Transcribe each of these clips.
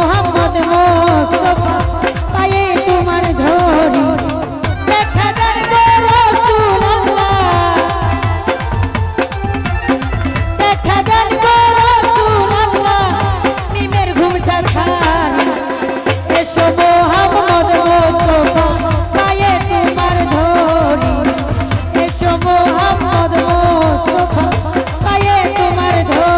মোহাম্মদ মোস্তফা পায়ে তোমার ধরি দেখা দেন গো রাসূলুল্লাহ দেখা দেন গো রাসূলুল্লাহ মিমের ঘুমটা খানি এসো মোহাম্মদ মোস্তফা পায়ে তোমার ধরি এসো মোহাম্মদ মোস্তফা পায়ে তোমার ধরি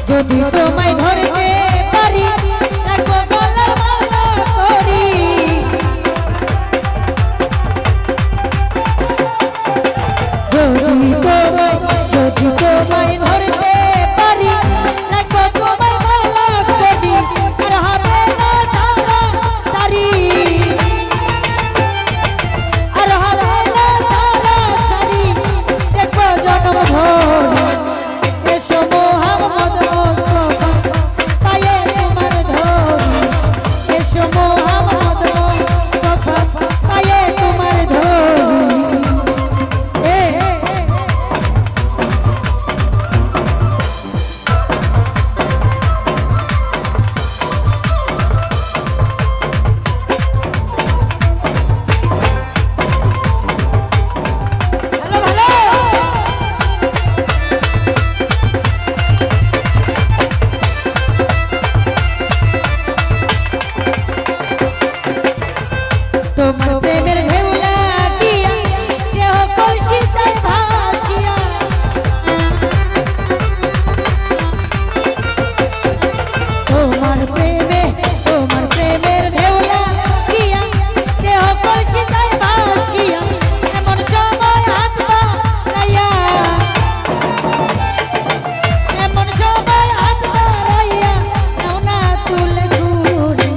যদি তোমায় ধরতে পারি রাখবো গলার মালা করি যদি তোমায় ধরতে পারি রাখবো তোমায় মালা করি আর হবে না সারা সারি আর হবে না সারা সারি দেখবো জন্ম ভরি এসো মোহাম্মদ মোস্তফা পায়ে তোমার ধরি এসো মোহাম্মদ মোস্তফা পায়ে তোমার ধরি তোমার প্রেমের ঢেউ লাগিয়া দেহ কলসিটায় ভাসিয়া তোমার প্রেমের ঢেউ লাগিয়া দেহ কলসিটায় ভাসিয়া এমন সময় হাত বাড়াইয়া এমন সময় হাত বাড়াইয়া নাও না তুলে ঘুরে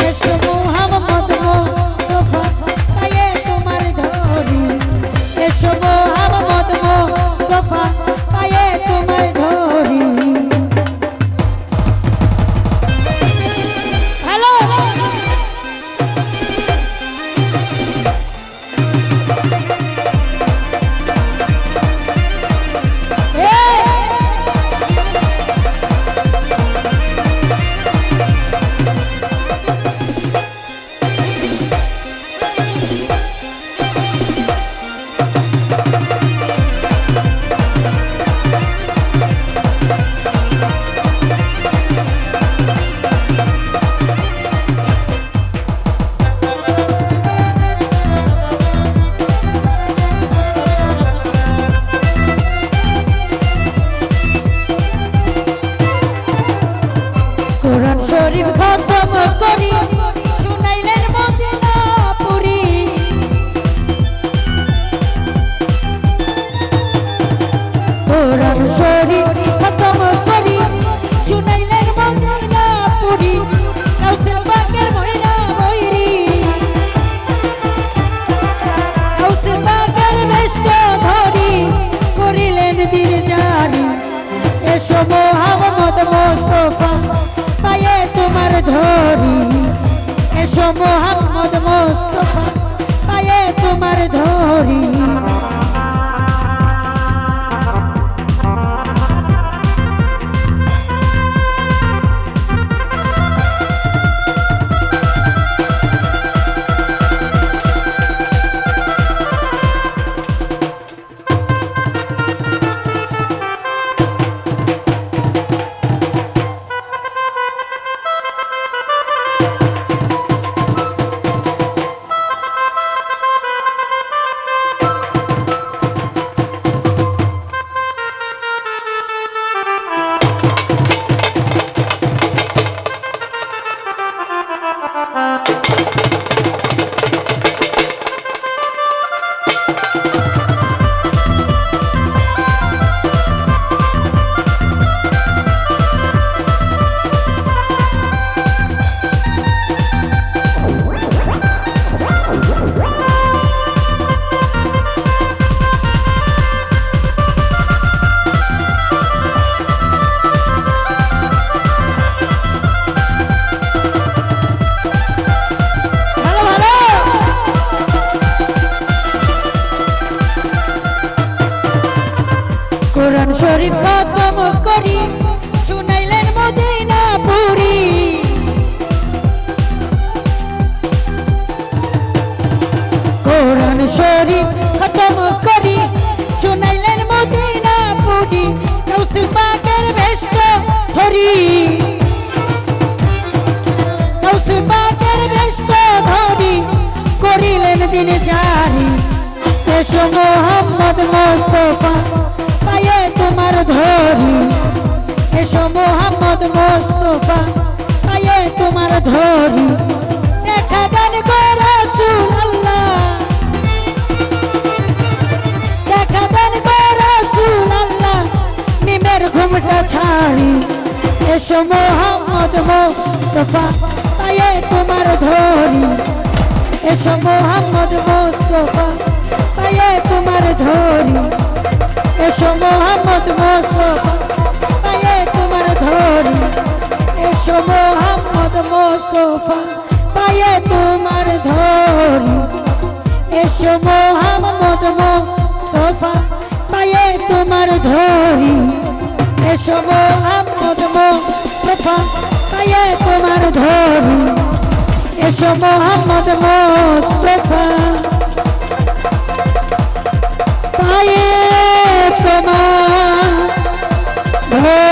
এসো মোহাম্মদ মোস্তফা পায়ে তোমার ধরি এসো মোহাম্মদ মোস্তফা পায়ে তোমার ধরি হ্যালো কোরআন শরীফ খতম করি শুনাইলেন মদিনাপুরি কোরআন শরীফ খতম করি শুনাইলেন মদিনাপুরি কাউসের পাকের মহিনা বৈরি কাউসের পাকের বেষ্ট ধরি করিলেন দিন জারি এসো মোহাম্মদ মোস্তফা পায়ে তোমার ধরি এসো মোহাম্মদ মোস্তফা পায়ে তোমার ধরি করি গাউসে পাকের বেষ্ট ধরি করিলেন দিন জারি এসো মোহাম্মদ মোস্তফা পায়ে তোমার ধরি এসো মোহাম্মদ মোস্তফা পায়ে তোমার ধরি দেখা দেন গো রাসূল আল্লাহ দেখা দেন গো রাসূল আল্লাহ নিমের ঘুমটা ছাড়ি এসো মোহাম্মদ মোস্তফা পায়ে তোমার ধরি এসো মোহাম্মদ মোস্তফা পায়ে তোমার ধরি এসো মোহাম্মদ মোস্তফা পায়ে তোমার ধরি এসো মোহাম্মদ মোস্তফা পায়ে তোমার ধরি এসো মোহাম্মদ মোস্তফা পায়ে তোমার ধরি এসো মোহাম্মদ মোস্তফা পায়ে তোমার ধরি এসো মোহাম্মদ মোস্তফা পায়ে তোমার ধরি